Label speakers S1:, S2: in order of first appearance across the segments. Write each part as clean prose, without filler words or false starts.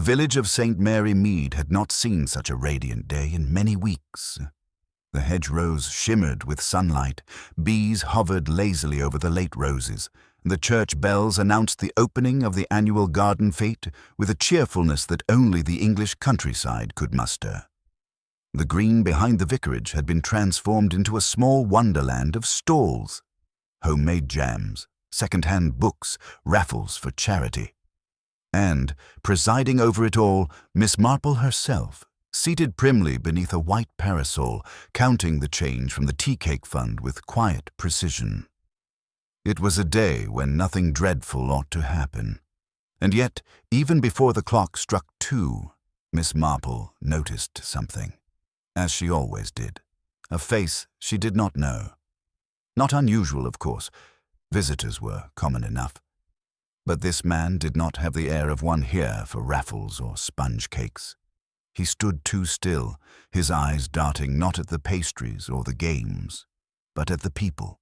S1: village of St. Mary Mead had not seen such a radiant day in many weeks. The hedgerows shimmered with sunlight, bees hovered lazily over the late roses, and the church bells announced the opening of the annual garden fete with a cheerfulness that only the English countryside could muster. The green behind the vicarage had been transformed into a small wonderland of stalls, homemade jams, second-hand books, raffles for charity. And, presiding over it all, Miss Marple herself, seated primly beneath a white parasol, counting the change from the tea-cake fund with quiet precision. It was a day when nothing dreadful ought to happen. And yet, even before the clock struck 2, Miss Marple noticed something, as she always did, a face she did not know. Not unusual, of course. Visitors were common enough. But this man did not have the air of one here for raffles or sponge cakes. He stood too still, his eyes darting not at the pastries or the games, but at the people.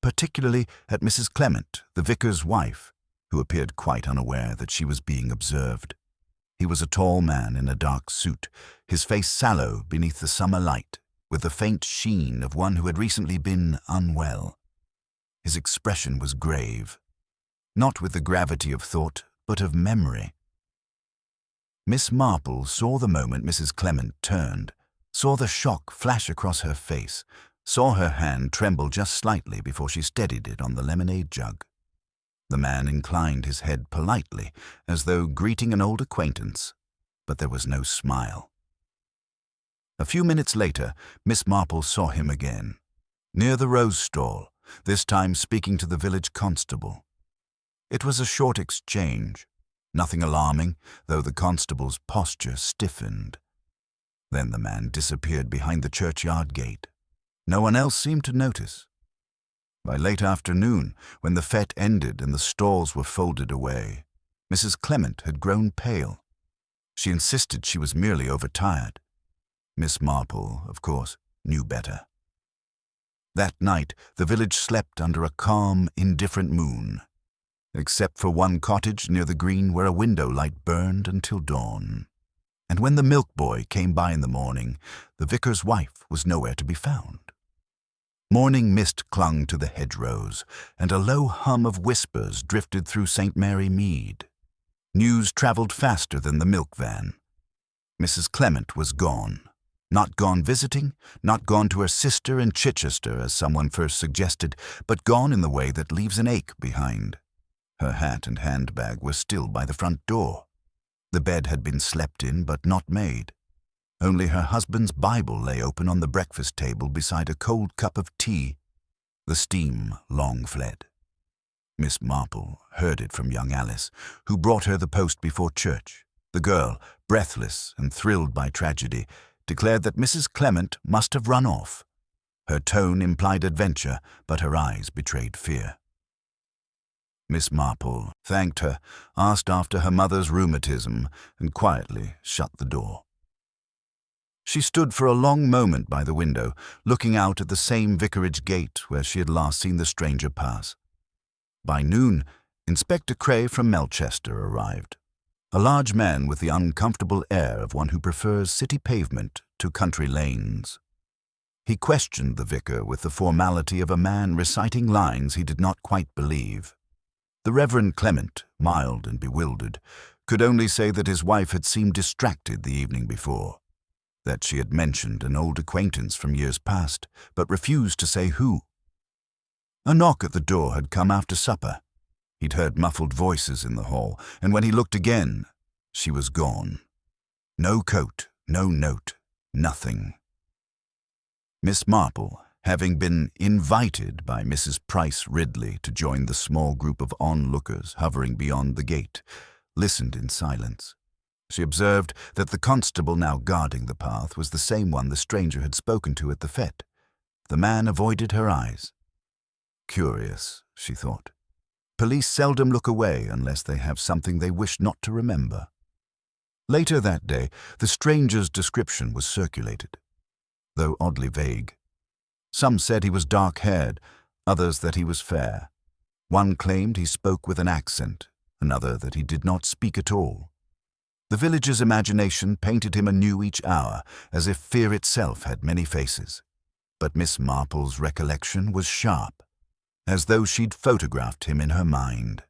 S1: Particularly at Mrs. Clement, the vicar's wife, who appeared quite unaware that she was being observed. He was a tall man in a dark suit, his face sallow beneath the summer light, with the faint sheen of one who had recently been unwell. His expression was grave, not with the gravity of thought, but of memory. Miss Marple saw the moment Mrs. Clement turned, saw the shock flash across her face, saw her hand tremble just slightly before she steadied it on the lemonade jug. The man inclined his head politely, as though greeting an old acquaintance, but there was no smile. A few minutes later, Miss Marple saw him again, near the rose stall, this time speaking to the village constable. It was a short exchange, nothing alarming, though the constable's posture stiffened. Then the man disappeared behind the churchyard gate. No one else seemed to notice. By late afternoon, when the fete ended and the stalls were folded away, Mrs. Clement had grown pale. She insisted she was merely overtired. Miss Marple, of course, knew better. That night, the village slept under a calm, indifferent moon, except for one cottage near the green where a window light burned until dawn. And when the milk boy came by in the morning, the vicar's wife was nowhere to be found. Morning mist clung to the hedgerows, and a low hum of whispers drifted through St. Mary Mead. News travelled faster than the milk van. Mrs. Clement was gone. Not gone visiting, not gone to her sister in Chichester, as someone first suggested, but gone in the way that leaves an ache behind. Her hat and handbag were still by the front door. The bed had been slept in, but not made. Only her husband's Bible lay open on the breakfast table beside a cold cup of tea. The steam long fled. Miss Marple heard it from young Alice, who brought her the post before church. The girl, breathless and thrilled by tragedy, declared that Mrs. Clement must have run off. Her tone implied adventure, but her eyes betrayed fear. Miss Marple thanked her, asked after her mother's rheumatism, and quietly shut the door. She stood for a long moment by the window, looking out at the same vicarage gate where she had last seen the stranger pass. By noon, Inspector Cray from Melchester arrived, a large man with the uncomfortable air of one who prefers city pavement to country lanes. He questioned the vicar with the formality of a man reciting lines he did not quite believe. The Reverend Clement, mild and bewildered, could only say that his wife had seemed distracted the evening before, that she had mentioned an old acquaintance from years past, but refused to say who. A knock at the door had come after supper. He'd heard muffled voices in the hall, and when he looked again, she was gone. No coat, no note, nothing. Miss Marple, having been invited by Mrs. Price Ridley to join the small group of onlookers hovering beyond the gate, listened in silence. She observed that the constable now guarding the path was the same one the stranger had spoken to at the fete. The man avoided her eyes. Curious, she thought. Police seldom look away unless they have something they wish not to remember. Later that day, the stranger's description was circulated, though oddly vague. Some said he was dark-haired, others that he was fair. One claimed he spoke with an accent, another that he did not speak at all. The village's imagination painted him anew each hour, as if fear itself had many faces. But Miss Marple's recollection was sharp, as though she'd photographed him in her mind.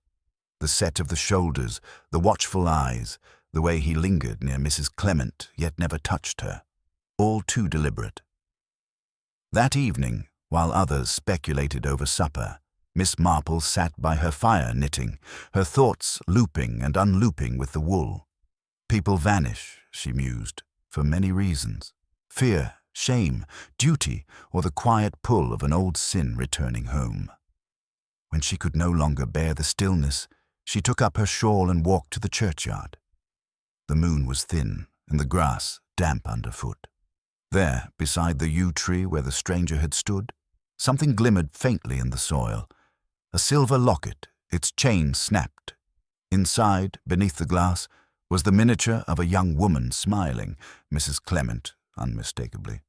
S1: The set of the shoulders, the watchful eyes, the way he lingered near Mrs. Clement yet never touched her, all too deliberate. That evening, while others speculated over supper, Miss Marple sat by her fire knitting, her thoughts looping and unlooping with the wool. People vanish, she mused, for many reasons: fear, shame, duty, or the quiet pull of an old sin returning home. When she could no longer bear the stillness, she took up her shawl and walked to the churchyard. The moon was thin, and the grass damp underfoot. There, beside the yew tree where the stranger had stood, something glimmered faintly in the soil. A silver locket, its chain snapped. Inside, beneath the glass, was the miniature of a young woman smiling, Mrs. Clement, unmistakably.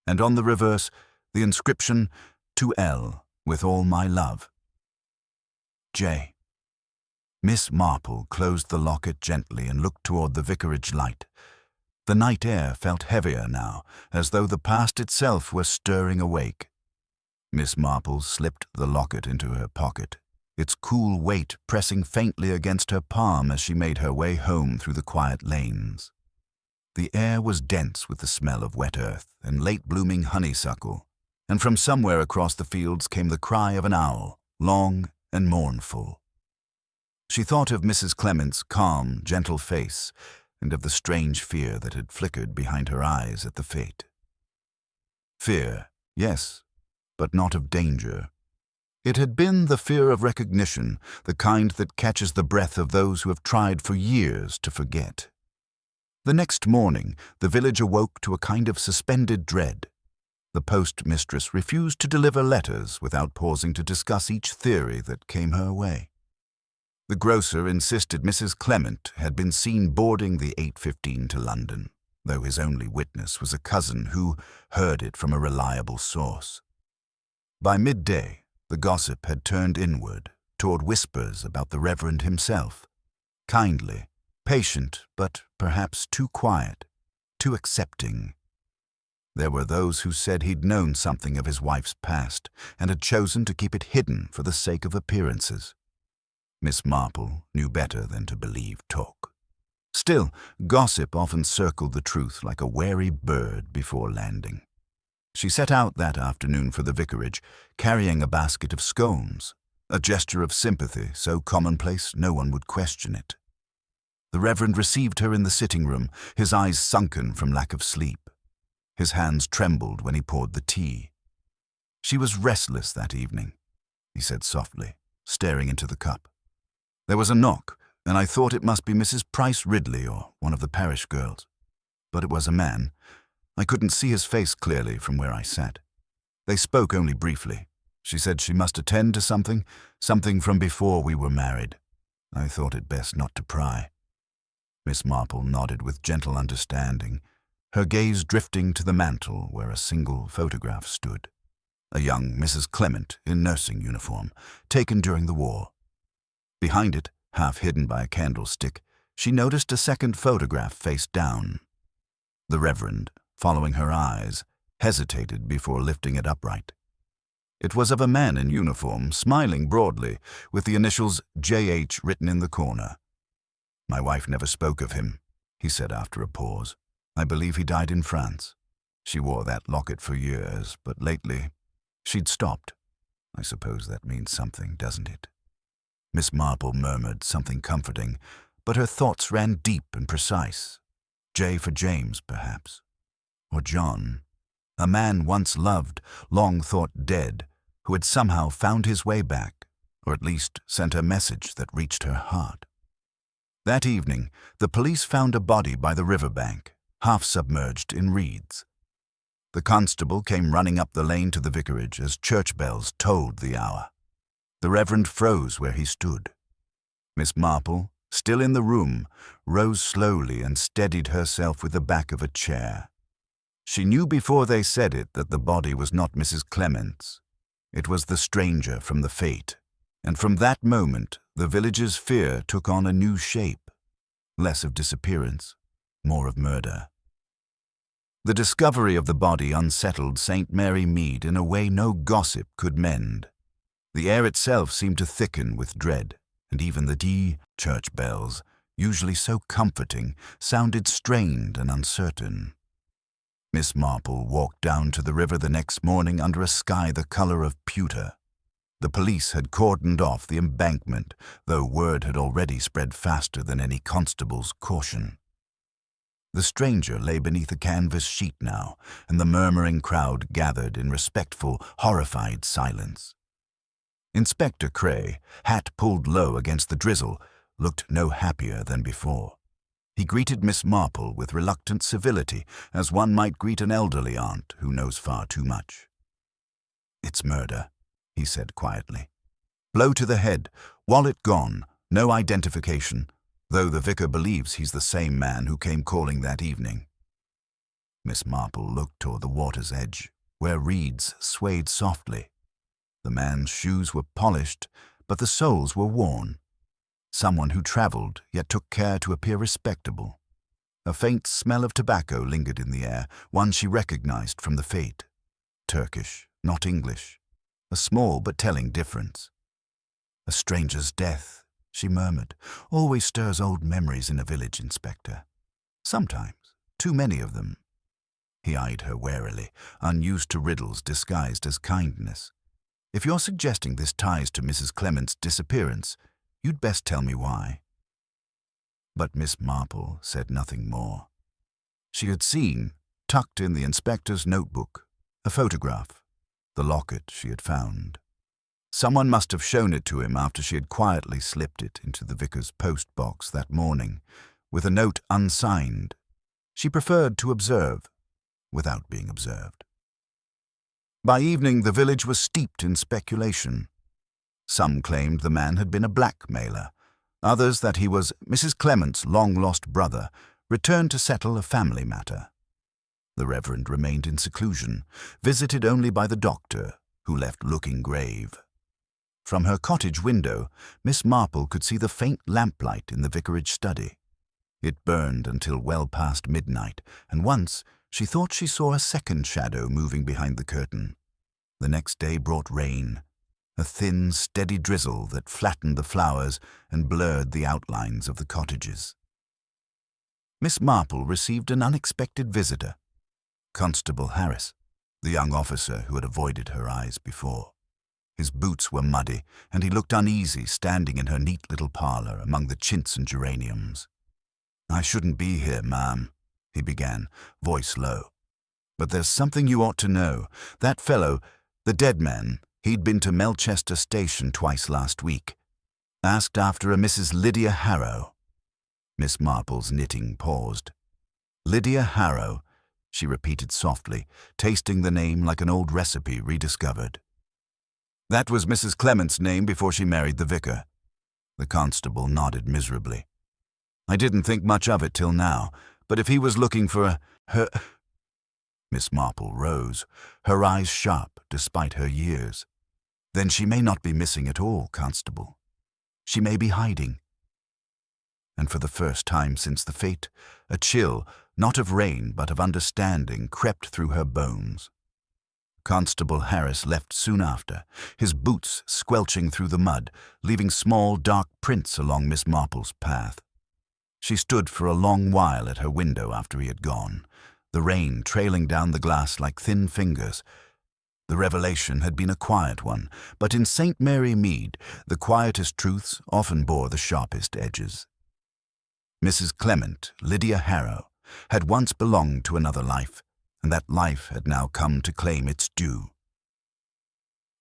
S1: And on the reverse, the inscription, "To L, with all my love. J." Miss Marple closed the locket gently and looked toward the vicarage light. The night air felt heavier now, as though the past itself were stirring awake. Miss Marple slipped the locket into her pocket, its cool weight pressing faintly against her palm as she made her way home through the quiet lanes. The air was dense with the smell of wet earth and late-blooming honeysuckle, and from somewhere across the fields came the cry of an owl, long and mournful. She thought of Mrs. Clement's calm, gentle face, and of the strange fear that had flickered behind her eyes at the fate. Fear, yes, but not of danger. It had been the fear of recognition, the kind that catches the breath of those who have tried for years to forget. The next morning, the village awoke to a kind of suspended dread. The postmistress refused to deliver letters without pausing to discuss each theory that came her way. The grocer insisted Mrs. Clement had been seen boarding the 8:15 to London, though his only witness was a cousin who heard it from a reliable source. By midday, the gossip had turned inward, toward whispers about the Reverend himself. Kindly, patient, but perhaps too quiet, too accepting. There were those who said he'd known something of his wife's past and had chosen to keep it hidden for the sake of appearances. Miss Marple knew better than to believe talk. Still, gossip often circled the truth like a wary bird before landing. She set out that afternoon for the vicarage, carrying a basket of scones, a gesture of sympathy so commonplace no one would question it. The Reverend received her in the sitting room, his eyes sunken from lack of sleep. His hands trembled when he poured the tea. "She was restless that evening," he said softly, staring into the cup. "There was a knock, and I thought it must be Mrs. Price Ridley or one of the parish girls. But it was a man. I couldn't see his face clearly from where I sat. They spoke only briefly. She said she must attend to something from before we were married. I thought it best not to pry." Miss Marple nodded with gentle understanding, her gaze drifting to the mantel where a single photograph stood. A young Mrs. Clement in nursing uniform, taken during the war. Behind it, half hidden by a candlestick, she noticed a second photograph face down. The Reverend, following her eyes, hesitated before lifting it upright. It was of a man in uniform, smiling broadly, with the initials J.H. written in the corner. "My wife never spoke of him," he said after a pause. "I believe he died in France. She wore that locket for years, but lately she'd stopped. I suppose that means something, doesn't it?" Miss Marple murmured something comforting, but her thoughts ran deep and precise. J for James, perhaps. Or John, a man once loved, long thought dead, who had somehow found his way back, or at least sent a message that reached her heart. That evening, the police found a body by the riverbank, half submerged in reeds. The constable came running up the lane to the vicarage as church bells tolled the hour. The Reverend froze where he stood. Miss Marple, still in the room, rose slowly and steadied herself with the back of a chair. She knew before they said it that the body was not Mrs. Clement's. It was the stranger from the fete, and from that moment the village's fear took on a new shape. Less of disappearance, more of murder. The discovery of the body unsettled St. Mary Mead in a way no gossip could mend. The air itself seemed to thicken with dread, and even the church bells, usually so comforting, sounded strained and uncertain. Miss Marple walked down to the river the next morning under a sky the color of pewter. The police had cordoned off the embankment, though word had already spread faster than any constable's caution. The stranger lay beneath a canvas sheet now, and the murmuring crowd gathered in respectful, horrified silence. Inspector Cray, hat pulled low against the drizzle, looked no happier than before. He greeted Miss Marple with reluctant civility, as one might greet an elderly aunt who knows far too much. "It's murder," he said quietly. "Blow to the head, wallet gone, no identification, though the vicar believes he's the same man who came calling that evening." Miss Marple looked toward the water's edge, where reeds swayed softly. The man's shoes were polished, but the soles were worn. Someone who travelled, yet took care to appear respectable. A faint smell of tobacco lingered in the air, one she recognized from the fate. Turkish, not English. A small but telling difference. "A stranger's death," she murmured, "always stirs old memories in a village, Inspector. Sometimes, too many of them." He eyed her warily, unused to riddles disguised as kindness. "If you're suggesting this ties to Mrs. Clement's disappearance, you'd best tell me why." But Miss Marple said nothing more. She had seen, tucked in the inspector's notebook, a photograph, the locket she had found. Someone must have shown it to him after she had quietly slipped it into the vicar's post box that morning, with a note unsigned. She preferred to observe, without being observed. By evening, the village was steeped in speculation. Some claimed the man had been a blackmailer, others that he was Mrs. Clement's long-lost brother, returned to settle a family matter. The Reverend remained in seclusion, visited only by the doctor, who left looking grave. From her cottage window, Miss Marple could see the faint lamplight in the vicarage study. It burned until well past midnight, and once she thought she saw a second shadow moving behind the curtain. The next day brought rain, a thin, steady drizzle that flattened the flowers and blurred the outlines of the cottages. Miss Marple received an unexpected visitor, Constable Harris, the young officer who had avoided her eyes before. His boots were muddy, and he looked uneasy standing in her neat little parlour among the chintz and geraniums. "I shouldn't be here, ma'am," he began, voice low. "But there's something you ought to know. That fellow, the dead man, he'd been to Melchester Station twice last week. Asked after a Mrs. Lydia Harrow." Miss Marple's knitting paused. "Lydia Harrow," she repeated softly, tasting the name like an old recipe rediscovered. "That was Mrs. Clement's name before she married the vicar." The constable nodded miserably. "I didn't think much of it till now, but if he was looking for her—" Miss Marple rose, her eyes sharp despite her years. "Then she may not be missing at all, Constable. She may be hiding." And for the first time since the fete, a chill, not of rain but of understanding, crept through her bones. Constable Harris left soon after, his boots squelching through the mud, leaving small dark prints along Miss Marple's path. She stood for a long while at her window after he had gone, the rain trailing down the glass like thin fingers. The revelation had been a quiet one, but in St. Mary Mead, the quietest truths often bore the sharpest edges. Mrs. Clement, Lydia Harrow, had once belonged to another life, and that life had now come to claim its due.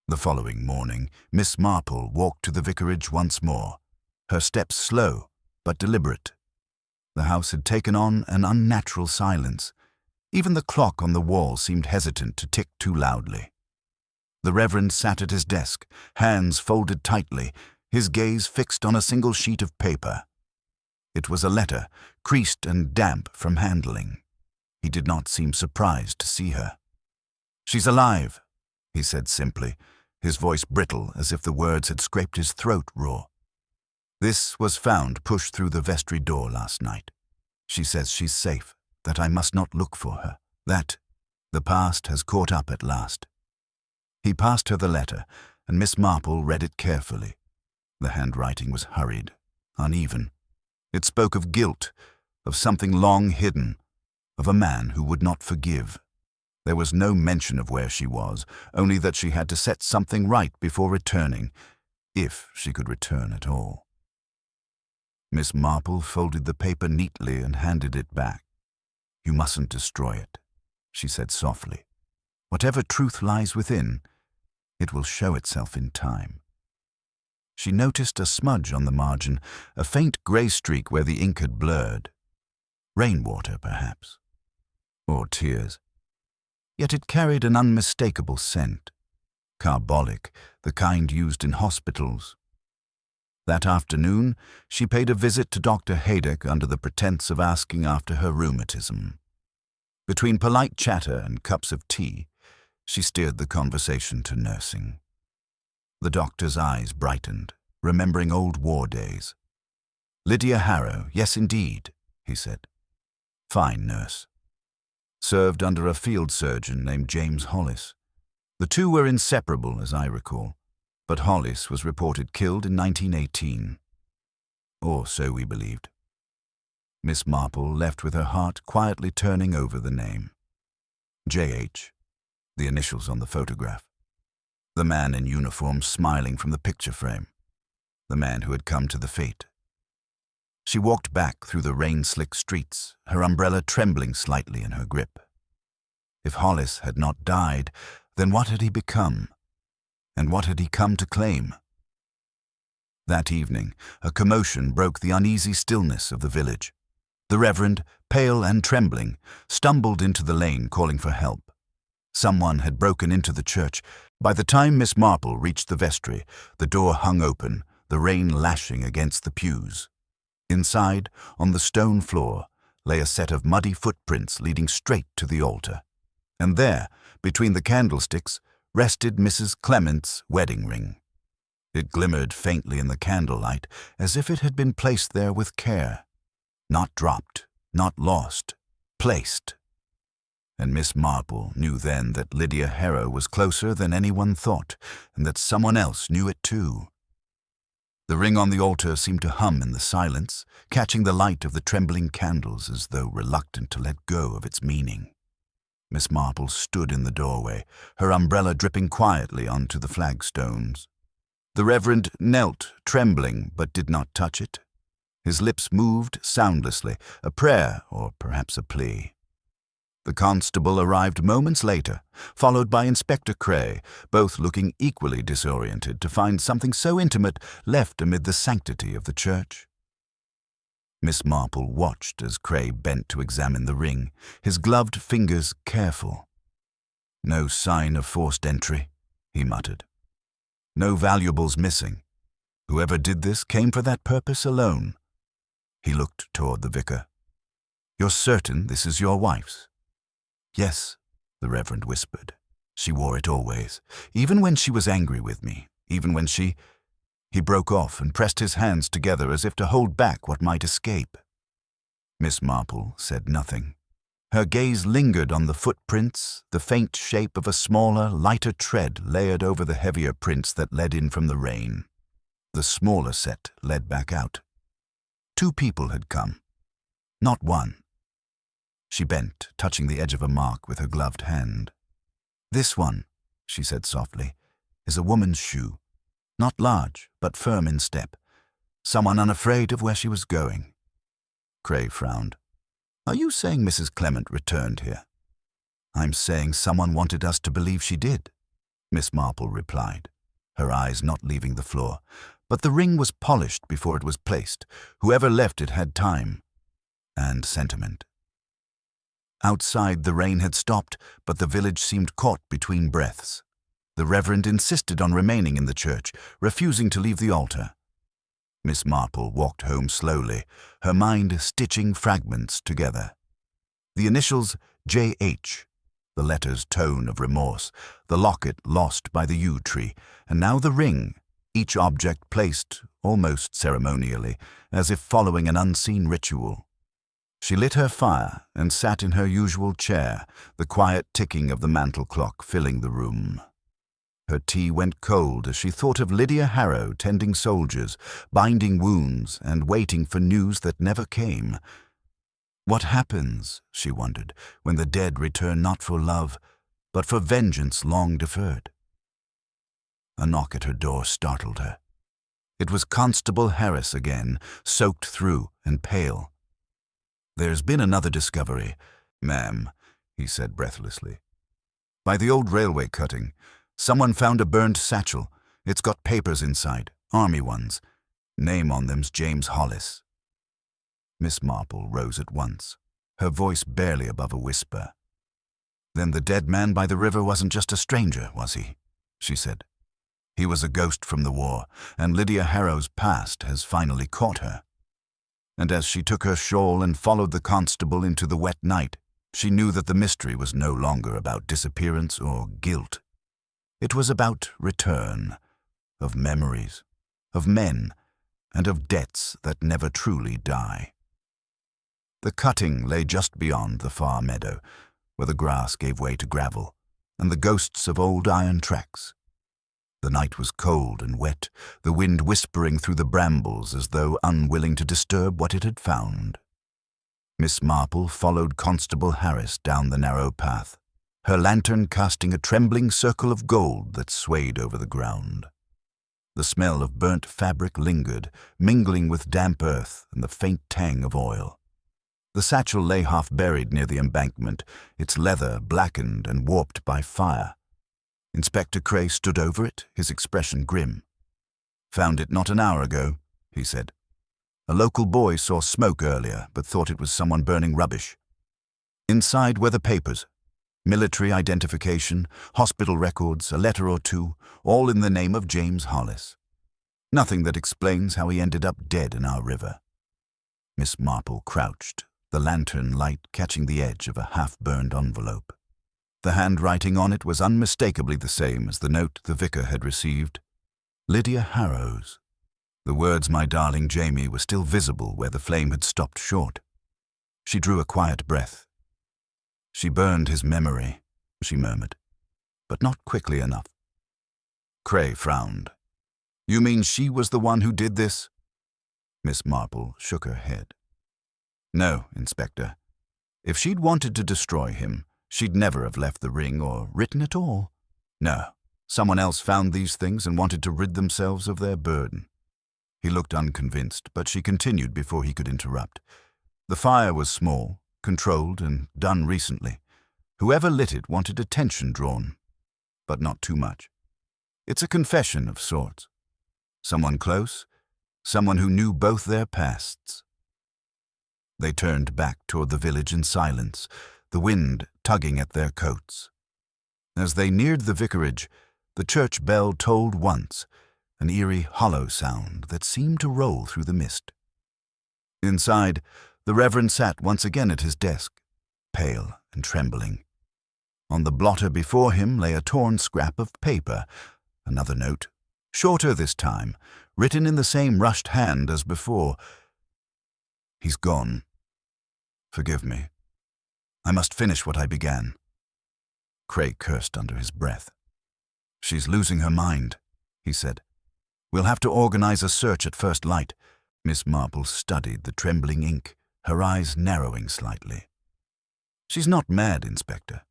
S1: The following morning, Miss Marple walked to the vicarage once more, her steps slow but deliberate. The house had taken on an unnatural silence. Even the clock on the wall seemed hesitant to tick too loudly. The Reverend sat at his desk, hands folded tightly, his gaze fixed on a single sheet of paper. It was a letter, creased and damp from handling. He did not seem surprised to see her. "She's alive," he said simply, his voice brittle as if the words had scraped his throat raw. This was found pushed through the vestry door last night. She says she's safe, that I must not look for her, that the past has caught up at last." He passed her the letter, and Miss Marple read it carefully. The handwriting was hurried, uneven. It spoke of guilt, of something long hidden, of a man who would not forgive. There was no mention of where she was, only that she had to set something right before returning, if she could return at all. Miss Marple folded the paper neatly and handed it back. "You mustn't destroy it," she said softly. "Whatever truth lies within, it will show itself in time." She noticed a smudge on the margin, a faint grey streak where the ink had blurred. Rainwater, perhaps, or tears. Yet it carried an unmistakable scent. Carbolic, the kind used in hospitals. That afternoon, she paid a visit to Dr. Haydock under the pretense of asking after her rheumatism. Between polite chatter and cups of tea, she steered the conversation to nursing. The doctor's eyes brightened, remembering old war days. "Lydia Harrow, yes indeed," he said. "Fine nurse. Served under a field surgeon named James Hollis. The two were inseparable, as I recall, but Hollis was reported killed in 1918. Or so we believed." Miss Marple left with her heart quietly turning over the name. J.H., the initials on the photograph. The man in uniform smiling from the picture frame. The man who had come to the fete. She walked back through the rain-slick streets, her umbrella trembling slightly in her grip. If Hollis had not died, then what had he become? And what had he come to claim? That evening, a commotion broke the uneasy stillness of the village. The Reverend, pale and trembling, stumbled into the lane calling for help. Someone had broken into the church. By the time Miss Marple reached the vestry, the door hung open, the rain lashing against the pews. Inside, on the stone floor, lay a set of muddy footprints leading straight to the altar. And there, between the candlesticks, rested Mrs. Clement's wedding ring. It glimmered faintly in the candlelight, as if it had been placed there with care. Not dropped, not lost, placed. And Miss Marple knew then that Lydia Harrow was closer than anyone thought, and that someone else knew it too. The ring on the altar seemed to hum in the silence, catching the light of the trembling candles as though reluctant to let go of its meaning. Miss Marple stood in the doorway, her umbrella dripping quietly onto the flagstones. The Reverend knelt, trembling, but did not touch it. His lips moved soundlessly, a prayer or perhaps a plea. The constable arrived moments later, followed by Inspector Cray, both looking equally disoriented to find something so intimate left amid the sanctity of the church. Miss Marple watched as Cray bent to examine the ring, his gloved fingers careful. "No sign of forced entry," he muttered. "No valuables missing. Whoever did this came for that purpose alone." He looked toward the vicar. "You're certain this is your wife's?" "Yes," the Reverend whispered. "She wore it always, even when she was angry with me, even when she—" He broke off and pressed his hands together as if to hold back what might escape. Miss Marple said nothing. Her gaze lingered on the footprints, the faint shape of a smaller, lighter tread layered over the heavier prints that led in from the rain. The smaller set led back out. 2 people had come, not one. She bent, touching the edge of a mark with her gloved hand. "This one," she said softly, "is a woman's shoe. Not large, but firm in step. Someone unafraid of where she was going." Cray frowned. "Are you saying Mrs. Clement returned here?" "I'm saying someone wanted us to believe she did," Miss Marple replied, her eyes not leaving the floor. "But the ring was polished before it was placed. Whoever left it had time. And sentiment." Outside, the rain had stopped, but the village seemed caught between breaths. The Reverend insisted on remaining in the church, refusing to leave the altar. Miss Marple walked home slowly, her mind stitching fragments together. The initials J.H., the letter's tone of remorse, the locket lost by the yew tree, and now the ring, each object placed, almost ceremonially, as if following an unseen ritual. She lit her fire and sat in her usual chair, the quiet ticking of the mantel clock filling the room. Her tea went cold as she thought of Lydia Harrow tending soldiers, binding wounds, and waiting for news that never came. What happens, she wondered, when the dead return not for love, but for vengeance long deferred? A knock at her door startled her. It was Constable Harris again, soaked through and pale. "There's been another discovery, ma'am," he said breathlessly. "By the old railway cutting, someone found a burned satchel. It's got papers inside, army ones. Name on them's James Hollis." Miss Marple rose at once, her voice barely above a whisper. "Then the dead man by the river wasn't just a stranger, was he?" she said. "He was a ghost from the war, and Lydia Harrow's past has finally caught her." And as she took her shawl and followed the constable into the wet night, she knew that the mystery was no longer about disappearance or guilt. It was about return, of memories, of men, and of debts that never truly die. The cutting lay just beyond the far meadow, where the grass gave way to gravel, and the ghosts of old iron tracks. The night was cold and wet, the wind whispering through the brambles as though unwilling to disturb what it had found. Miss Marple followed Constable Harris down the narrow path, her lantern casting a trembling circle of gold that swayed over the ground. The smell of burnt fabric lingered, mingling with damp earth and the faint tang of oil. The satchel lay half buried near the embankment, its leather blackened and warped by fire. Inspector Cray stood over it, his expression grim. "Found it not an hour ago," he said. "A local boy saw smoke earlier, but thought it was someone burning rubbish. Inside were the papers. Military identification, hospital records, a letter or two, all in the name of James Hollis. Nothing that explains how he ended up dead in our river." Miss Marple crouched, the lantern light catching the edge of a half-burned envelope. The handwriting on it was unmistakably the same as the note the vicar had received. Lydia Harrow's. The words "my darling Jamie" were still visible where the flame had stopped short. She drew a quiet breath. "She burned his memory," she murmured, "but not quickly enough." Cray frowned. "You mean she was the one who did this?" Miss Marple shook her head. "No, Inspector. If she'd wanted to destroy him, she'd never have left the ring or written at all. No, someone else found these things and wanted to rid themselves of their burden." He looked unconvinced, but she continued before he could interrupt. "The fire was small, controlled, and done recently. Whoever lit it wanted attention drawn, but not too much. It's a confession of sorts. Someone close, someone who knew both their pasts." They turned back toward the village in silence, the wind tugging at their coats. As they neared the vicarage, the church bell tolled once, an eerie, hollow sound that seemed to roll through the mist. Inside, the Reverend sat once again at his desk, pale and trembling. On the blotter before him lay a torn scrap of paper, another note, shorter this time, written in the same rushed hand as before. "He's gone. Forgive me. I must finish what I began." Cray cursed under his breath. "She's losing her mind," he said. "We'll have to organize a search at first light." Miss Marple studied the trembling ink, her eyes narrowing slightly. "She's not mad, Inspector.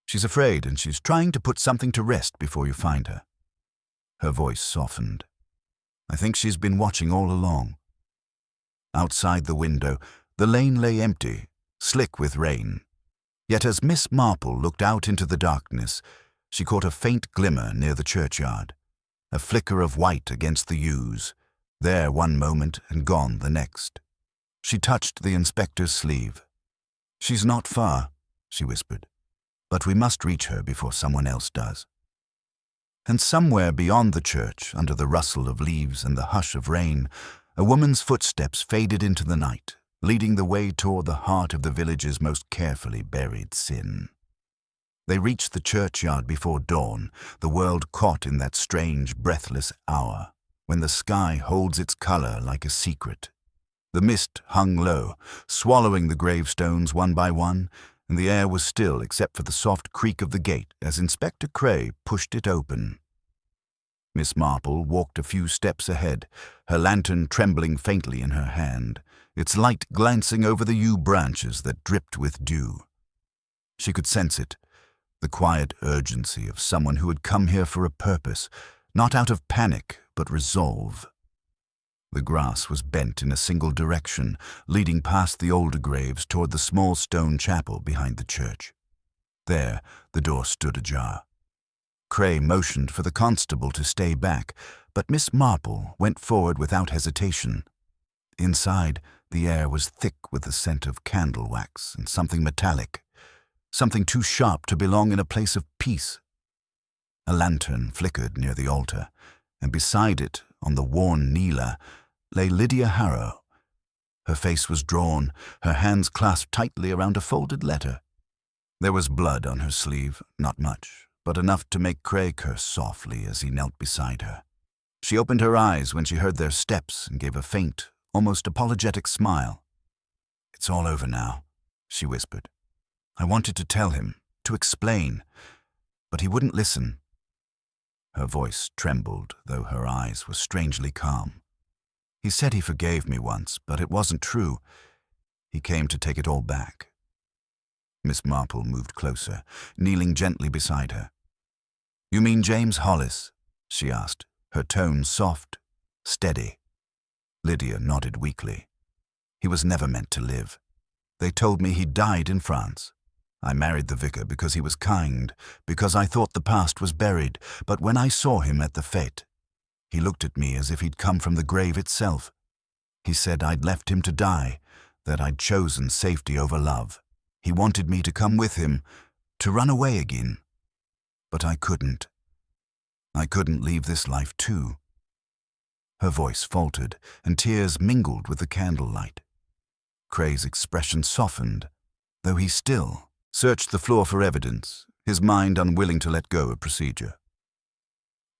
S1: She's afraid, and she's trying to put something to rest before you find her." Her voice softened. "I think she's been watching all along." Outside the window, the lane lay empty, slick with rain. Yet as Miss Marple looked out into the darkness, she caught a faint glimmer near the churchyard, a flicker of white against the yews, there one moment and gone the next. She touched the inspector's sleeve. "She's not far," she whispered, "but we must reach her before someone else does." And somewhere beyond the church, under the rustle of leaves and the hush of rain, a woman's footsteps faded into the night, leading the way toward the heart of the village's most carefully buried sin. They reached the churchyard before dawn, the world caught in that strange, breathless hour, when the sky holds its color like a secret. The mist hung low, swallowing the gravestones one by one, and the air was still except for the soft creak of the gate as Inspector Cray pushed it open. Miss Marple walked a few steps ahead, her lantern trembling faintly in her hand, its light glancing over the yew branches that dripped with dew. She could sense it, the quiet urgency of someone who had come here for a purpose, not out of panic, but resolve. The grass was bent in a single direction, leading past the older graves toward the small stone chapel behind the church. There, the door stood ajar. Cray motioned for the constable to stay back, but Miss Marple went forward without hesitation. Inside, the air was thick with the scent of candle wax and something metallic, something too sharp to belong in a place of peace. A lantern flickered near the altar, and beside it, on the worn kneeler, lay Lydia Harrow. Her face was drawn, her hands clasped tightly around a folded letter. There was blood on her sleeve, not much, but enough to make Cray curse softly as he knelt beside her. She opened her eyes when she heard their steps and gave a faint, almost apologetic smile. "It's all over now," she whispered. "I wanted to tell him, to explain, but he wouldn't listen." Her voice trembled, though her eyes were strangely calm. "He said he forgave me once, but it wasn't true. He came to take it all back." Miss Marple moved closer, kneeling gently beside her. "You mean James Hollis?" she asked, her tone soft, steady. Lydia nodded weakly. "He was never meant to live. They told me he died in France. I married the vicar because he was kind, because I thought the past was buried, but when I saw him at the fete, he looked at me as if he'd come from the grave itself. He said I'd left him to die, that I'd chosen safety over love. He wanted me to come with him, to run away again. But I couldn't. I couldn't leave this life too." Her voice faltered, and tears mingled with the candlelight. Cray's expression softened, though he still searched the floor for evidence, his mind unwilling to let go of procedure.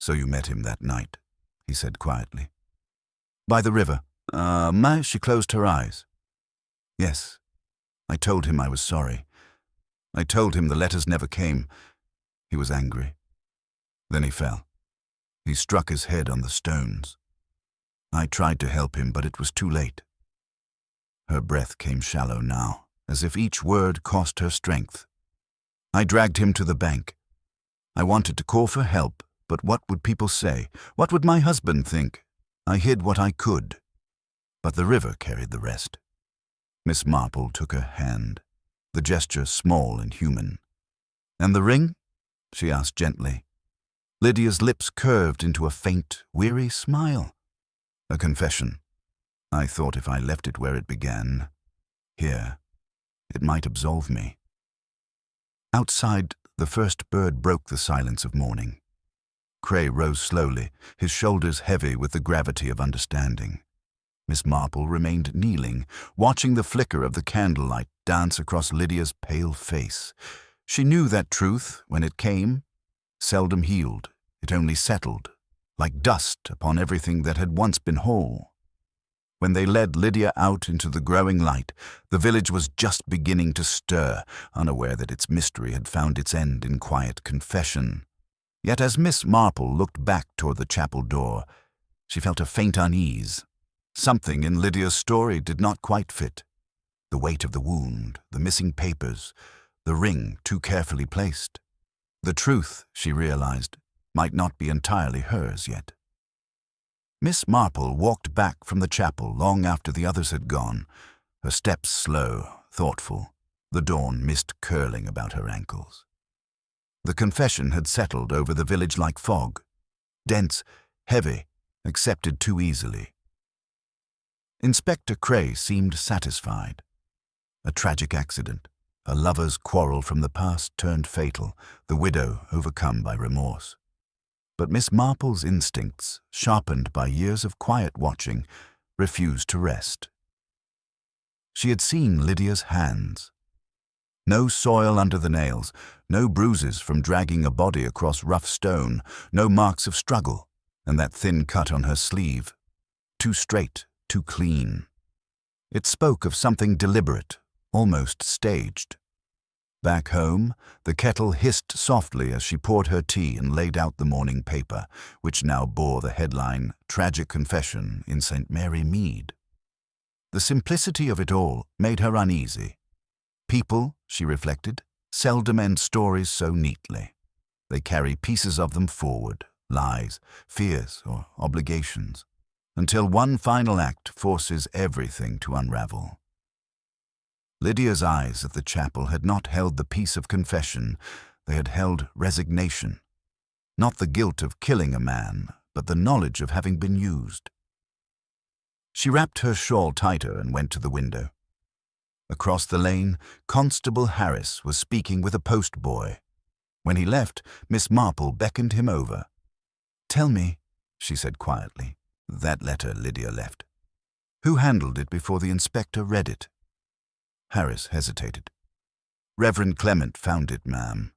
S1: "So you met him that night," he said quietly. "By the river. She closed her eyes. Yes. I told him I was sorry. I told him the letters never came. He was angry. Then he fell. He struck his head on the stones. I tried to help him, but it was too late." Her breath came shallow now, as if each word cost her strength. "I dragged him to the bank. I wanted to call for help, but what would people say? What would my husband think? I hid what I could. But the river carried the rest." Miss Marple took her hand, the gesture small and human. "And the ring?" she asked gently. Lydia's lips curved into a faint, weary smile. "A confession. I thought if I left it where it began, here, it might absolve me." Outside, the first bird broke the silence of morning. Cray rose slowly, his shoulders heavy with the gravity of understanding. Miss Marple remained kneeling, watching the flicker of the candlelight dance across Lydia's pale face. She knew that truth, when it came, seldom healed. It only settled, like dust upon everything that had once been whole. When they led Lydia out into the growing light, the village was just beginning to stir, unaware that its mystery had found its end in quiet confession. Yet as Miss Marple looked back toward the chapel door, she felt a faint unease. Something in Lydia's story did not quite fit. The weight of the wound, the missing papers, the ring too carefully placed. The truth, she realized, might not be entirely hers yet. Miss Marple walked back from the chapel long after the others had gone, her steps slow, thoughtful, the dawn mist curling about her ankles. The confession had settled over the village like fog, dense, heavy, accepted too easily. Inspector Cray seemed satisfied. A tragic accident, a lover's quarrel from the past turned fatal, the widow overcome by remorse. But Miss Marple's instincts, sharpened by years of quiet watching, refused to rest. She had seen Lydia's hands. No soil under the nails, no bruises from dragging a body across rough stone, no marks of struggle, and that thin cut on her sleeve. Too straight, too clean. It spoke of something deliberate, almost staged. Back home, the kettle hissed softly as she poured her tea and laid out the morning paper, which now bore the headline, "Tragic Confession in St. Mary Mead." The simplicity of it all made her uneasy. People, she reflected, seldom end stories so neatly. They carry pieces of them forward, lies, fears, or obligations, until one final act forces everything to unravel. Lydia's eyes at the chapel had not held the peace of confession, they had held resignation. Not the guilt of killing a man, but the knowledge of having been used. She wrapped her shawl tighter and went to the window. Across the lane, Constable Harris was speaking with a postboy. When he left, Miss Marple beckoned him over. "Tell me," she said quietly, "that letter Lydia left. Who handled it before the inspector read it?" Harris hesitated. "Reverend Clement found it, ma'am.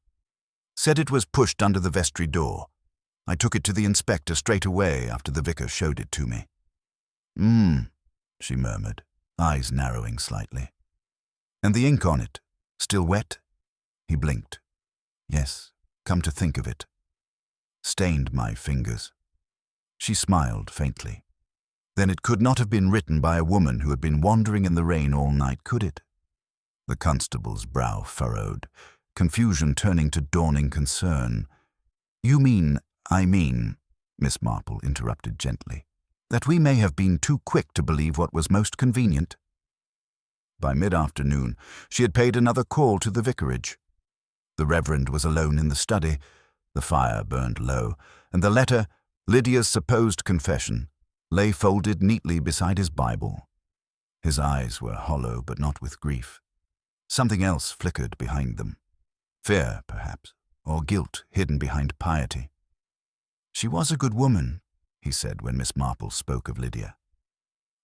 S1: Said it was pushed under the vestry door. I took it to the inspector straight away after the vicar showed it to me." She murmured, eyes narrowing slightly. "And the ink on it, still wet?" He blinked. "Yes, come to think of it. Stained my fingers." She smiled faintly. "Then it could not have been written by a woman who had been wandering in the rain all night, could it?" The constable's brow furrowed, confusion turning to dawning concern. I mean," Miss Marple interrupted gently, "that we may have been too quick to believe what was most convenient." By mid-afternoon, she had paid another call to the vicarage. The Reverend was alone in the study, the fire burned low, and the letter, Lydia's supposed confession, lay folded neatly beside his Bible. His eyes were hollow, but not with grief. Something else flickered behind them. Fear, perhaps, or guilt hidden behind piety. "She was a good woman," he said when Miss Marple spoke of Lydia.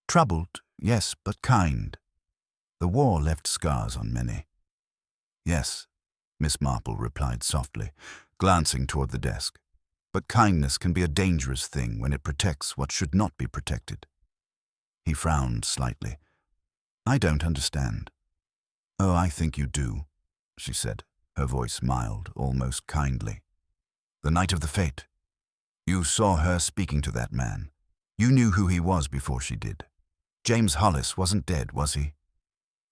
S1: "Troubled, yes, but kind. The war left scars on many." "Yes," Miss Marple replied softly, glancing toward the desk. "But kindness can be a dangerous thing when it protects what should not be protected." He frowned slightly. "I don't understand." "Oh, I think you do," she said, her voice mild, almost kindly. "The night of the fete. You saw her speaking to that man. You knew who he was before she did. James Hollis wasn't dead, was he?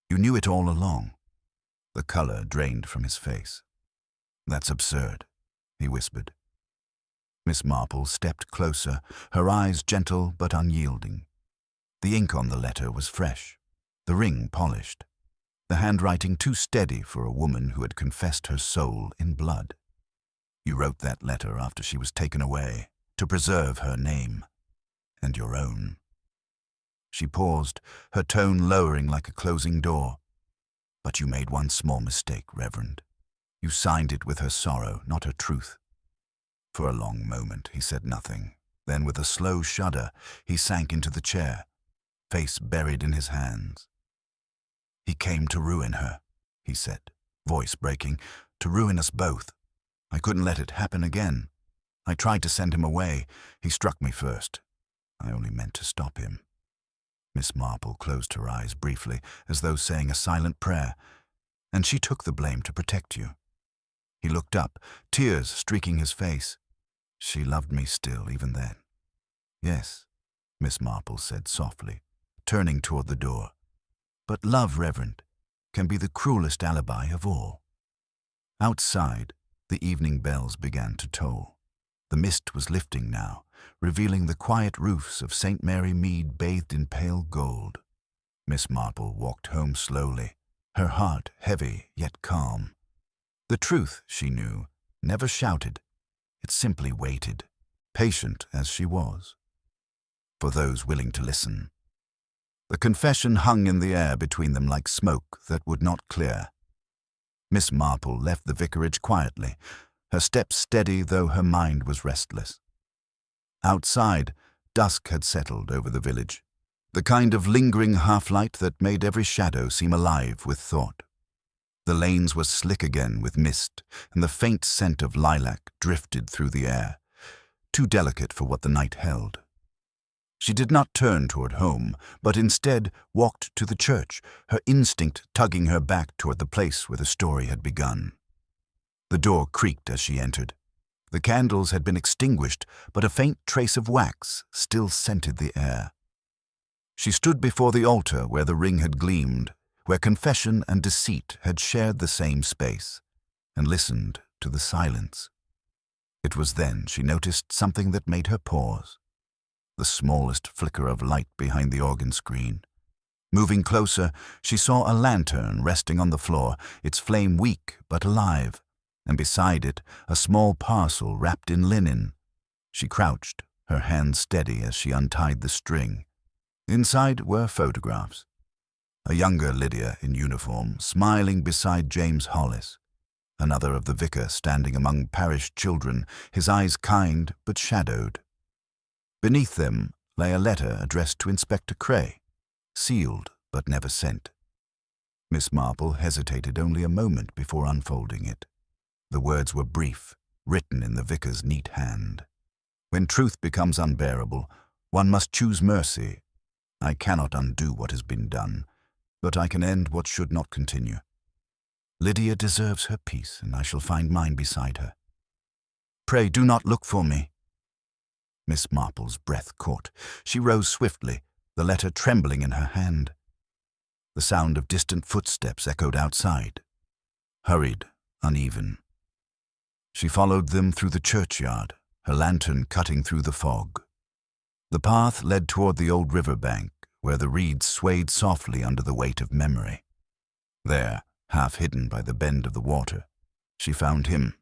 S1: You knew it all along." The color drained from his face. "That's absurd," he whispered. Miss Marple stepped closer, her eyes gentle but unyielding. The ink on the letter was fresh, the ring polished, the handwriting too steady for a woman who had confessed her soul in blood. "You wrote that letter after she was taken away, to preserve her name, and your own." She paused, her tone lowering like a closing door. "But you made one small mistake, Reverend. You signed it with her sorrow, not her truth." For a long moment he said nothing. Then with a slow shudder, he sank into the chair, face buried in his hands. "He came to ruin her," he said, voice breaking, "to ruin us both. I couldn't let it happen again. I tried to send him away. He struck me first. I only meant to stop him." Miss Marple closed her eyes briefly, as though saying a silent prayer. "And she took the blame to protect you." He looked up, tears streaking his face. "She loved me still, even then." "Yes," Miss Marple said softly, turning toward the door. "But love, Reverend, can be the cruelest alibi of all." Outside, the evening bells began to toll. The mist was lifting now, revealing the quiet roofs of St. Mary Mead bathed in pale gold. Miss Marple walked home slowly, her heart heavy yet calm. The truth, she knew, never shouted. It simply waited, patient as she was, for those willing to listen. The confession hung in the air between them like smoke that would not clear. Miss Marple left the vicarage quietly, her steps steady though her mind was restless. Outside, dusk had settled over the village, the kind of lingering half-light that made every shadow seem alive with thought. The lanes were slick again with mist, and the faint scent of lilac drifted through the air, too delicate for what the night held. She did not turn toward home, but instead walked to the church, her instinct tugging her back toward the place where the story had begun. The door creaked as she entered. The candles had been extinguished, but a faint trace of wax still scented the air. She stood before the altar where the ring had gleamed, where confession and deceit had shared the same space, and listened to the silence. It was then she noticed something that made her pause. The smallest flicker of light behind the organ screen. Moving closer, she saw a lantern resting on the floor, its flame weak but alive, and beside it a small parcel wrapped in linen. She crouched, her hand steady as she untied the string. Inside were photographs. A younger Lydia in uniform, smiling beside James Hollis. Another of the vicar standing among parish children, his eyes kind but shadowed. Beneath them lay a letter addressed to Inspector Cray, sealed but never sent. Miss Marple hesitated only a moment before unfolding it. The words were brief, written in the vicar's neat hand. When truth becomes unbearable, one must choose mercy. I cannot undo what has been done, but I can end what should not continue. Lydia deserves her peace, and I shall find mine beside her. Pray do not look for me. Miss Marple's breath caught. She rose swiftly, the letter trembling in her hand. The sound of distant footsteps echoed outside, hurried, uneven. She followed them through the churchyard, her lantern cutting through the fog. The path led toward the old river bank, where the reeds swayed softly under the weight of memory. There, half hidden by the bend of the water, she found him.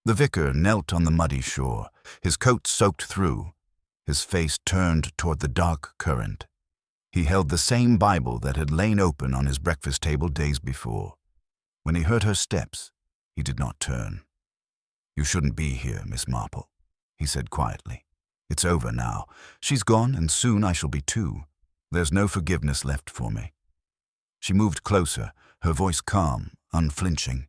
S1: The vicar knelt on the muddy shore, his coat soaked through, his face turned toward the dark current. He held the same Bible that had lain open on his breakfast table days before. When he heard her steps, he did not turn. "You shouldn't be here, Miss Marple," he said quietly. "It's over now. She's gone, and soon I shall be too. There's no forgiveness left for me." She moved closer, her voice calm, unflinching.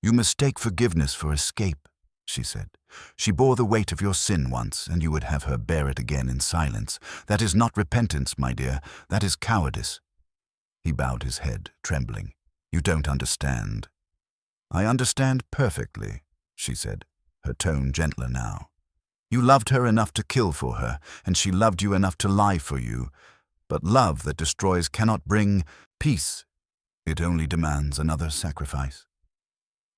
S1: "You mistake forgiveness for escape," she said. "She bore the weight of your sin once, and you would have her bear it again in silence. That is not repentance, my dear. That is cowardice." He bowed his head, trembling. "You don't understand." "I understand perfectly," she said, her tone gentler now. "You loved her enough to kill for her, and she loved you enough to lie for you. But love that destroys cannot bring peace. It only demands another sacrifice."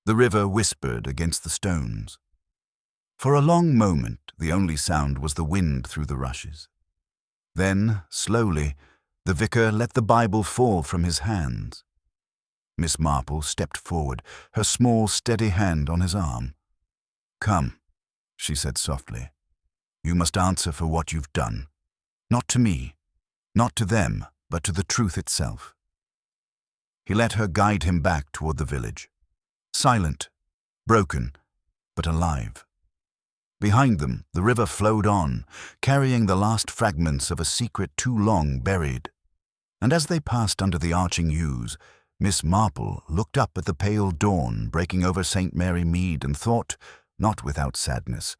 S1: The river whispered against the stones. For a long moment, the only sound was the wind through the rushes. Then, slowly, the vicar let the Bible fall from his hands. Miss Marple stepped forward, her small, steady hand on his arm. "Come," she said softly. "You must answer for what you've done. Not to me, not to them, but to the truth itself." He let her guide him back toward the village. Silent, broken, but alive. Behind them, the river flowed on, carrying the last fragments of a secret too long buried. And as they passed under the arching yews, Miss Marple looked up at the pale dawn breaking over St. Mary Mead and thought, not without sadness,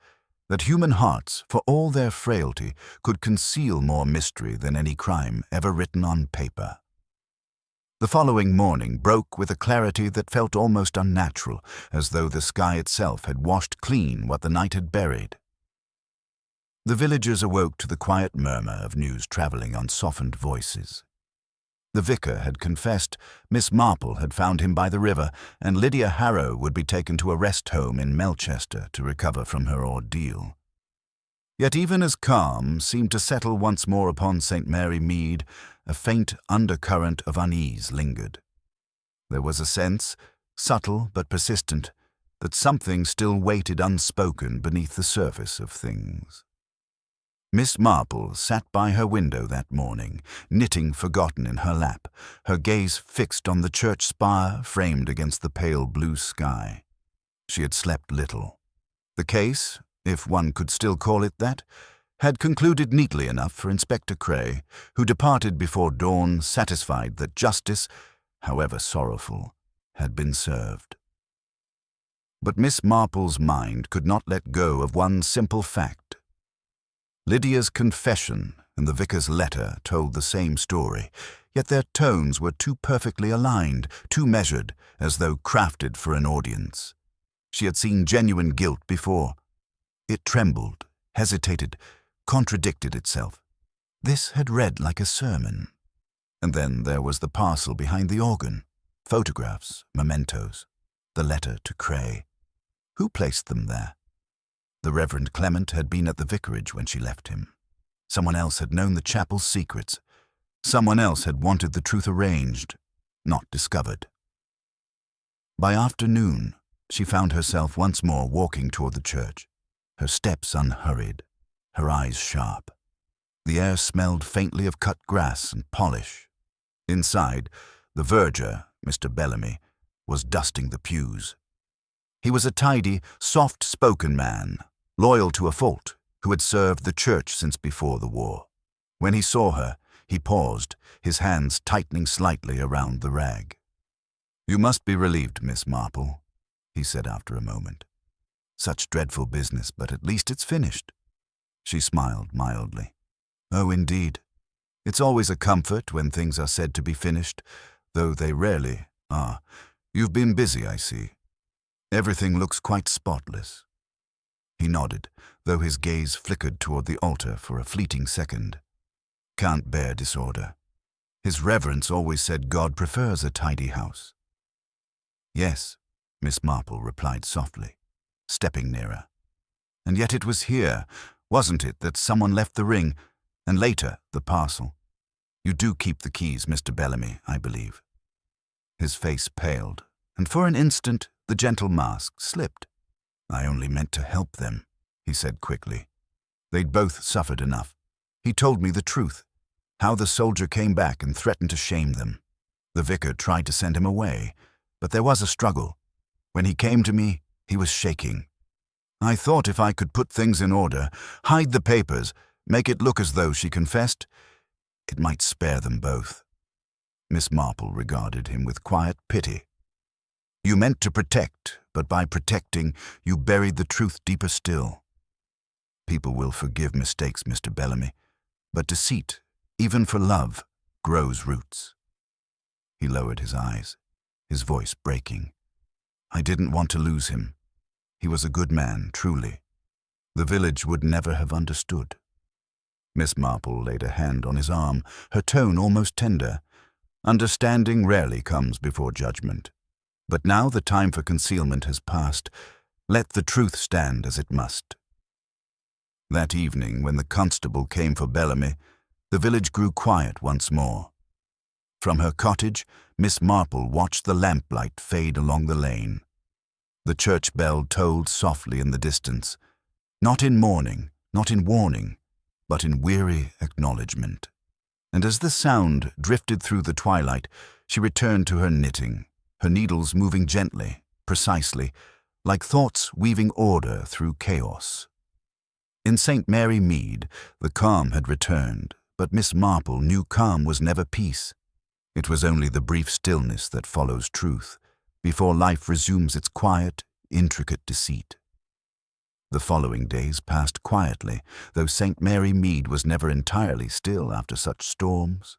S1: that human hearts, for all their frailty, could conceal more mystery than any crime ever written on paper. The following morning broke with a clarity that felt almost unnatural, as though the sky itself had washed clean what the night had buried. The villagers awoke to the quiet murmur of news traveling on softened voices. The vicar had confessed, Miss Marple had found him by the river, and Lydia Harrow would be taken to a rest home in Melchester to recover from her ordeal. Yet even as calm seemed to settle once more upon St. Mary Mead, a faint undercurrent of unease lingered. There was a sense, subtle but persistent, that something still waited unspoken beneath the surface of things. Miss Marple sat by her window that morning, knitting forgotten in her lap, her gaze fixed on the church spire framed against the pale blue sky. She had slept little. The case, if one could still call it that, had concluded neatly enough for Inspector Cray, who departed before dawn satisfied that justice, however sorrowful, had been served. But Miss Marple's mind could not let go of one simple fact. Lydia's confession and the vicar's letter told the same story, yet their tones were too perfectly aligned, too measured, as though crafted for an audience. She had seen genuine guilt before. It trembled, hesitated, contradicted itself. This had read like a sermon. And then there was the parcel behind the organ, photographs, mementos, the letter to Cray. Who placed them there? The Reverend Clement had been at the vicarage when she left him. Someone else had known the chapel's secrets. Someone else had wanted the truth arranged, not discovered. By afternoon, she found herself once more walking toward the church, her steps unhurried, her eyes sharp. The air smelled faintly of cut grass and polish. Inside, the verger, Mr. Bellamy, was dusting the pews. He was a tidy, soft-spoken man, loyal to a fault, who had served the church since before the war. When he saw her, he paused, his hands tightening slightly around the rag. "You must be relieved, Miss Marple," he said after a moment. "Such dreadful business, but at least it's finished." She smiled mildly. "Oh, indeed. It's always a comfort when things are said to be finished, though they rarely are. You've been busy, I see. Everything looks quite spotless." He nodded, though his gaze flickered toward the altar for a fleeting second. "Can't bear disorder. His Reverence always said God prefers a tidy house." "Yes," Miss Marple replied softly, stepping nearer. "And yet it was here, wasn't it, that someone left the ring, and later the parcel? You do keep the keys, Mr. Bellamy, I believe." His face paled, and for an instant the gentle mask slipped. "I only meant to help them," he said quickly. "They'd both suffered enough. He told me the truth, how the soldier came back and threatened to shame them. The vicar tried to send him away, but there was a struggle. When he came to me, he was shaking. I thought if I could put things in order, hide the papers, make it look as though she confessed, it might spare them both." Miss Marple regarded him with quiet pity. "You meant to protect, but by protecting, you buried the truth deeper still. People will forgive mistakes, Mr. Bellamy, but deceit, even for love, grows roots." He lowered his eyes, his voice breaking. "I didn't want to lose him. He was a good man, truly. The village would never have understood." Miss Marple laid a hand on his arm, her tone almost tender. "Understanding rarely comes before judgment. But now the time for concealment has passed. Let the truth stand as it must." That evening, when the constable came for Bellamy, the village grew quiet once more. From her cottage, Miss Marple watched the lamplight fade along the lane. The church bell tolled softly in the distance, not in mourning, not in warning, but in weary acknowledgment. And as the sound drifted through the twilight, she returned to her knitting, her needles moving gently, precisely, like thoughts weaving order through chaos. In St. Mary Mead, the calm had returned, but Miss Marple knew calm was never peace. It was only the brief stillness that follows truth, before life resumes its quiet, intricate deceit. The following days passed quietly, though St. Mary Mead was never entirely still after such storms.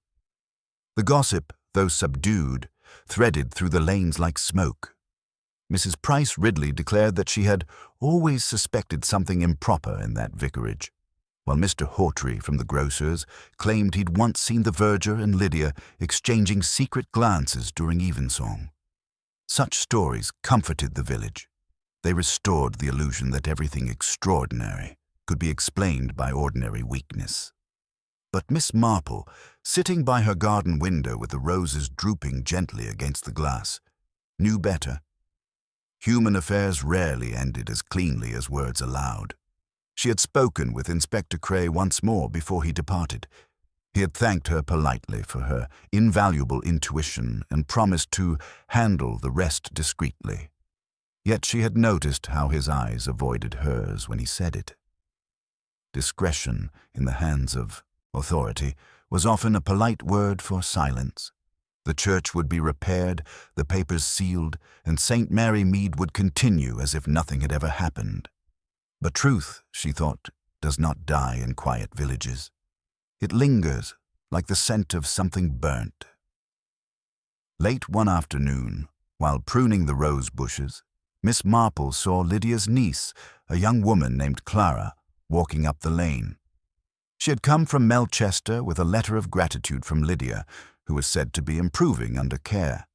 S1: The gossip, though subdued, threaded through the lanes like smoke. Mrs. Price Ridley declared that she had always suspected something improper in that vicarage, while Mr. Hawtrey from the grocer's claimed he'd once seen the verger and Lydia exchanging secret glances during evensong. Such stories comforted the village. They restored the illusion that everything extraordinary could be explained by ordinary weakness. But Miss Marple, sitting by her garden window with the roses drooping gently against the glass, knew better. Human affairs rarely ended as cleanly as words allowed. She had spoken with Inspector Cray once more before he departed. He had thanked her politely for her invaluable intuition and promised to handle the rest discreetly. Yet she had noticed how his eyes avoided hers when he said it. Discretion in the hands of authority was often a polite word for silence. The church would be repaired, the papers sealed, and St. Mary Mead would continue as if nothing had ever happened. But truth, she thought, does not die in quiet villages. It lingers like the scent of something burnt. Late one afternoon, while pruning the rose bushes, Miss Marple saw Lydia's niece, a young woman named Clara, walking up the lane. She had come from Melchester with a letter of gratitude from Lydia, who was said to be improving under care.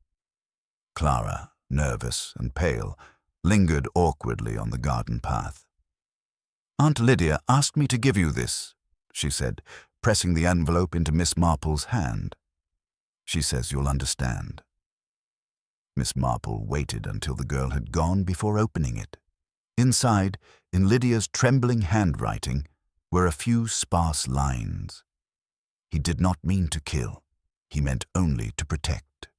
S1: Clara, nervous and pale, lingered awkwardly on the garden path. "Aunt Lydia asked me to give you this," she said, pressing the envelope into Miss Marple's hand. "She says you'll understand." Miss Marple waited until the girl had gone before opening it. Inside, in Lydia's trembling handwriting, were a few sparse lines. "He did not mean to kill. He meant only to protect.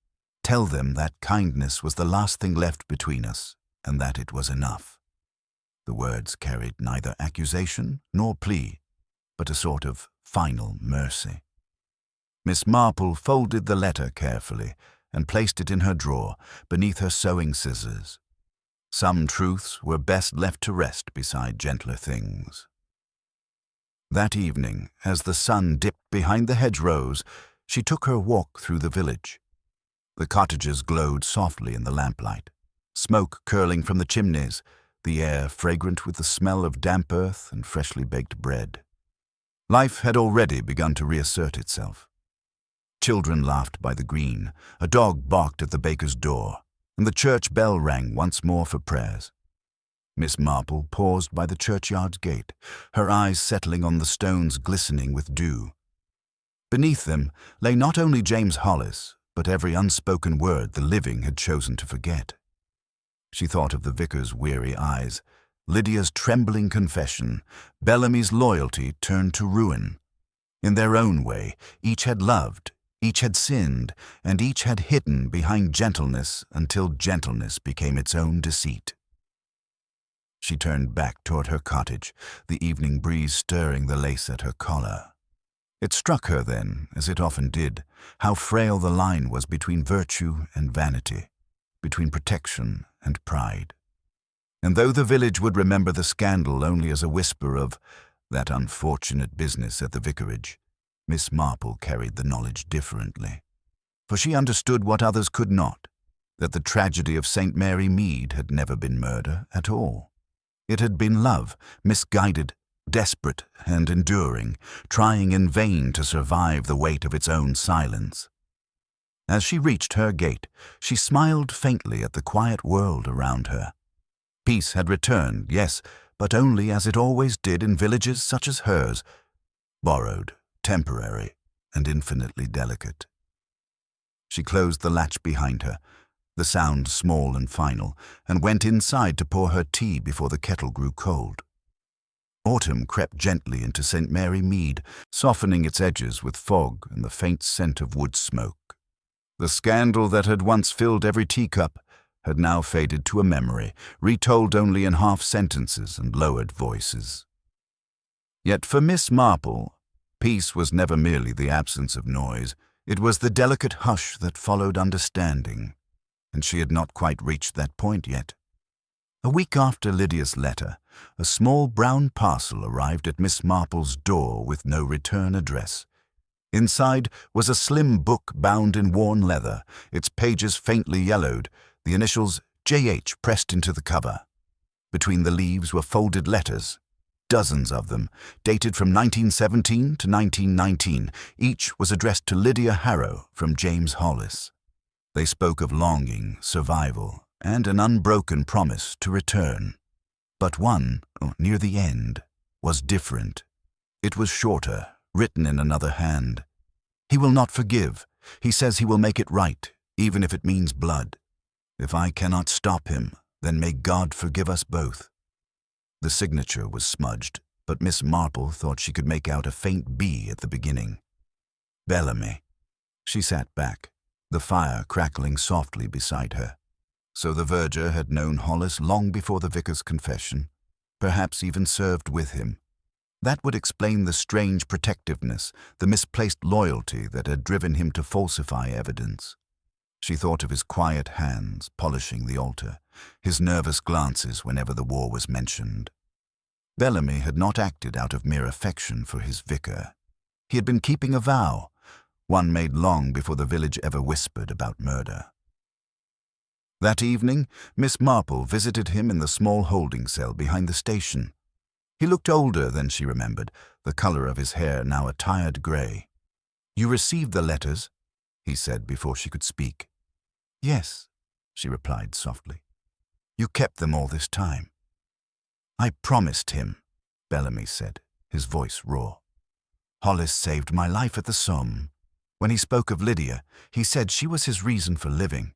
S1: Tell them that kindness was the last thing left between us, and that it was enough." The words carried neither accusation nor plea, but a sort of final mercy. Miss Marple folded the letter carefully and placed it in her drawer beneath her sewing scissors. Some truths were best left to rest beside gentler things. That evening, as the sun dipped behind the hedgerows, she took her walk through the village. The cottages glowed softly in the lamplight, smoke curling from the chimneys, the air fragrant with the smell of damp earth and freshly baked bread. Life had already begun to reassert itself. Children laughed by the green, a dog barked at the baker's door, and the church bell rang once more for prayers. Miss Marple paused by the churchyard's gate, her eyes settling on the stones glistening with dew. Beneath them lay not only James Hollis, but every unspoken word the living had chosen to forget. She thought of the vicar's weary eyes, Lydia's trembling confession, Bellamy's loyalty turned to ruin. In their own way, each had loved, each had sinned, and each had hidden behind gentleness until gentleness became its own deceit. She turned back toward her cottage, the evening breeze stirring the lace at her collar. It struck her then, as it often did, how frail the line was between virtue and vanity, between protection and pride. And though the village would remember the scandal only as a whisper of that unfortunate business at the vicarage, Miss Marple carried the knowledge differently. For she understood what others could not, that the tragedy of St. Mary Mead had never been murder at all. It had been love, misguided, desperate and enduring, trying in vain to survive the weight of its own silence. As she reached her gate, she smiled faintly at the quiet world around her. Peace had returned, yes, but only as it always did in villages such as hers, borrowed, temporary, and infinitely delicate. She closed the latch behind her, the sound small and final, and went inside to pour her tea before the kettle grew cold. Autumn crept gently into St. Mary Mead, softening its edges with fog and the faint scent of wood smoke. The scandal that had once filled every teacup had now faded to a memory, retold only in half-sentences and lowered voices. Yet for Miss Marple, peace was never merely the absence of noise, it was the delicate hush that followed understanding, and she had not quite reached that point yet. A week after Lydia's letter, a small brown parcel arrived at Miss Marple's door with no return address. Inside was a slim book bound in worn leather, its pages faintly yellowed, the initials J.H. pressed into the cover. Between the leaves were folded letters, dozens of them, dated from 1917 to 1919. Each was addressed to Lydia Harrow from James Hollis. They spoke of longing, survival, and an unbroken promise to return. But one, near the end, was different. It was shorter, written in another hand. "He will not forgive. He says he will make it right, even if it means blood. If I cannot stop him, then may God forgive us both." The signature was smudged, but Miss Marple thought she could make out a faint B at the beginning. Bellamy. She sat back, the fire crackling softly beside her. So the verger had known Hollis long before the vicar's confession, perhaps even served with him. That would explain the strange protectiveness, the misplaced loyalty that had driven him to falsify evidence. She thought of his quiet hands polishing the altar, his nervous glances whenever the war was mentioned. Bellamy had not acted out of mere affection for his vicar. He had been keeping a vow, one made long before the village ever whispered about murder. That evening, Miss Marple visited him in the small holding cell behind the station. He looked older than she remembered, the color of his hair now a tired grey. "You received the letters?" he said before she could speak. "Yes," she replied softly. "You kept them all this time?" "I promised him," Bellamy said, his voice raw. "Hollis saved my life at the Somme. When he spoke of Lydia, he said she was his reason for living.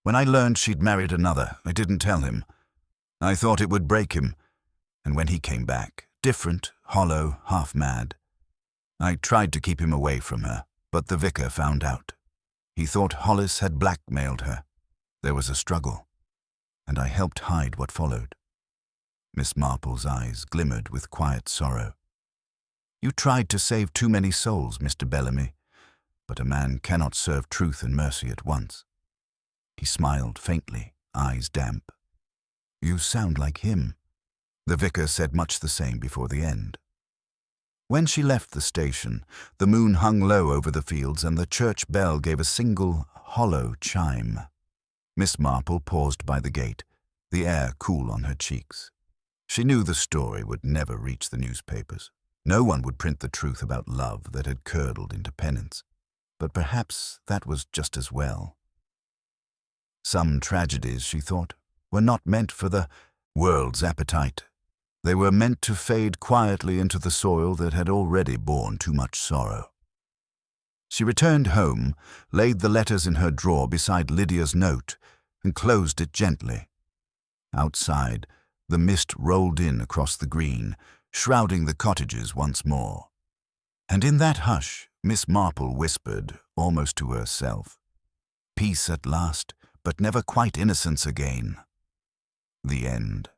S1: When I learned she'd married another, I didn't tell him. I thought it would break him. And when he came back, different, hollow, half-mad, I tried to keep him away from her, but the vicar found out. He thought Hollis had blackmailed her. There was a struggle, and I helped hide what followed." Miss Marple's eyes glimmered with quiet sorrow. "You tried to save too many souls, Mr. Bellamy, but a man cannot serve truth and mercy at once." He smiled faintly, eyes damp. "You sound like him." The vicar said much the same before the end. When she left the station, the moon hung low over the fields and the church bell gave a single, hollow chime. Miss Marple paused by the gate, the air cool on her cheeks. She knew the story would never reach the newspapers. No one would print the truth about love that had curdled into penance. But perhaps that was just as well. Some tragedies, she thought, were not meant for the world's appetite. They were meant to fade quietly into the soil that had already borne too much sorrow. She returned home, laid the letters in her drawer beside Lydia's note, and closed it gently. Outside, the mist rolled in across the green, shrouding the cottages once more. And in that hush, Miss Marple whispered, almost to herself, "Peace at last, but never quite innocence again." The end.